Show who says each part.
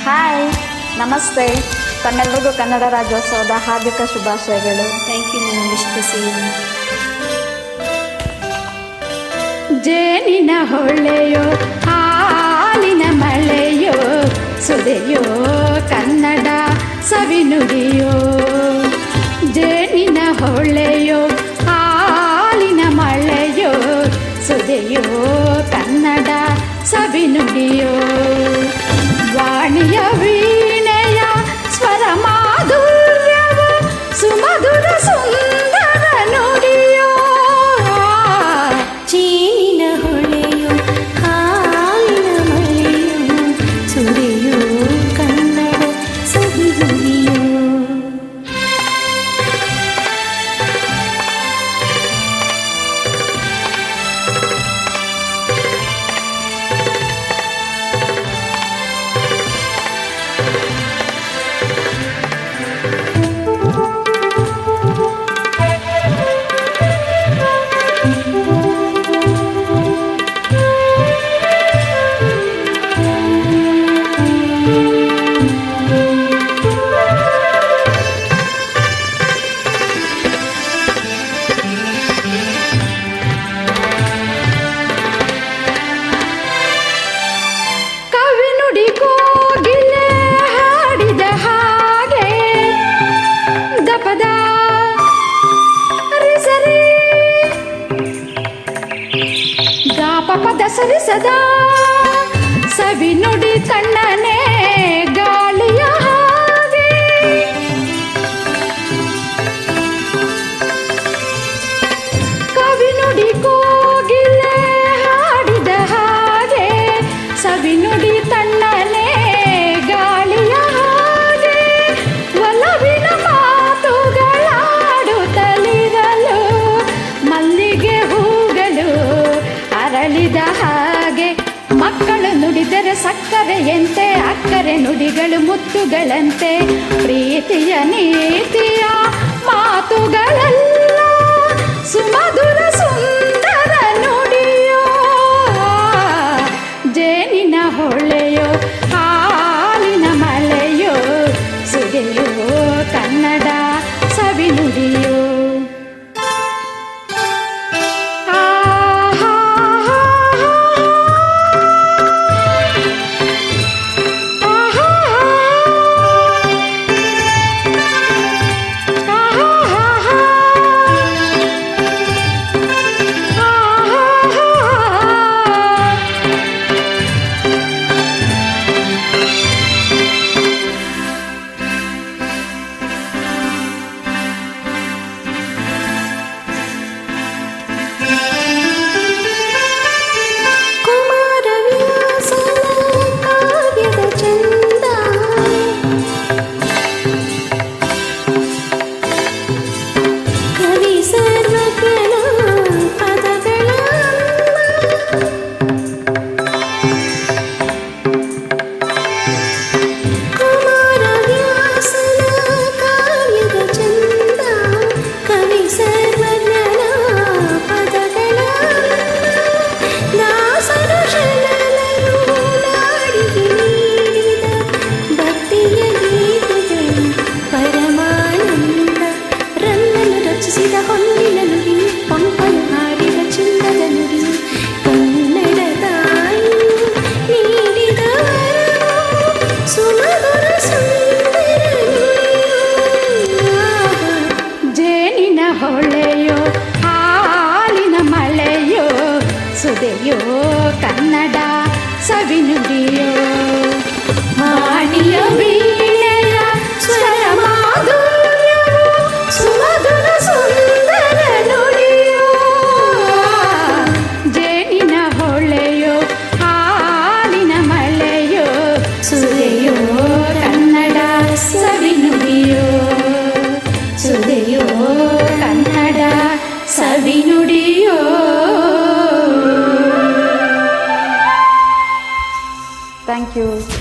Speaker 1: Hi, ನಮಸ್ತೆ. ತಮ್ಮೆಲ್ಲರಿಗೂ ಕನ್ನಡ ರಾಜ್ಯೋತ್ಸವದ ಹಾರ್ದಿಕ ಶುಭಾಶಯಗಳು.
Speaker 2: Thank you ma'am. Wish to see you.
Speaker 3: ಜೇನಿನ ಹೊಳೆಯೋ ಹಾಲಿನ ಮಳೆಯೋ ಸುದೆಯೋ ಕನ್ನಡ ಸವಿನುಡಿಯೋ. ಜೇನಿನ ಹೊಳೆಯೋ ಹಾಲಿನ ಮಳೆಯೋ ಸುದೆಯೋ ಕನ್ನಡ ಸವಿನುಡಿಯೋ. ವಾಣಿಯ ವೀಣೆಯ ಸ್ವರ ಮಾಧುರ್ಯವು ಸುಮಧುರ ಸುಂದರ ನುಡಿಯೋ.
Speaker 2: ಜೇನಿನ ಹೊಳೆಯೋ ಹಾಲಿನ ಮಳೆಯೋ ಸುರಿಯೋ ಕನ್ನಡ ಸವಿನುಡಿಯೋ. ಪದ ಸರಿ ಸದಾ ಸವಿ ನುಡಿ ತಣ್ಣನೆ ಗಾಳಿಯ ಹಾಗೆ. ಕವಿ ನುಡಿ ಕೋಗಿಲೆ ಹಾಡಿದ ಹಾಗೆ ಸವಿ ನುಡಿ ತಣ್ಣನೆ ಗಾಳಿಯ ಹಾಗೆ. ಒಲವಿನ ಮಾತುಗಳಾಡುತ್ತಲಿರಲು ಮಲ್ಲಿಗೆ ಹೂಗಳು ಅರಳಿದ ಹಾಗೆ. ಮಕ್ಕಳು ನುಡಿದರೆ ಸಕ್ಕರೆಯಂತೆ, ಅಕ್ಕರೆ ನುಡಿಗಳು ಮುತ್ತುಗಳಂತೆ. ಪ್ರೀತಿಯ ನೀತಿಯ ಮಾತುಗಳೆಲ್ಲ ಸುಮಧುರ ಸುಂದರ ನುಡಿಯೋ. ಜೇನಿನ ಹೊಳೆಯೋ ಹಾಲಿನ ಮಳೆಯೋ ಸುದೆಯೋ ಕನ್ನಡ ಸವಿನುಡಿಯೋ. ಹೊಳೆಯೋ ಹಾಲಿನ ಮಳೆಯೋ ಸುದೆಯೋ ಕನ್ನಡ ಸವಿನುಡಿಯೋ. ವಾಣಿಯ ವೀಣೆಯ ಸ್ವರ ಮಾಧುರ್ಯವು ಸುಮಧುರ ಸುಂದರ ನುಡಿಯೋ. ಜೇನಿನ ಹೊಳೆಯೋ ಹಾಲಿನ ಮಳೆಯೋ ಸುದೆಯೋ ಕನ್ನಡ ಸವಿನುಡಿಯೋ. ಸುದೆಯೋ ಕನ್ನಡ ಸವಿನುಡಿಯೋ.
Speaker 1: Thank you.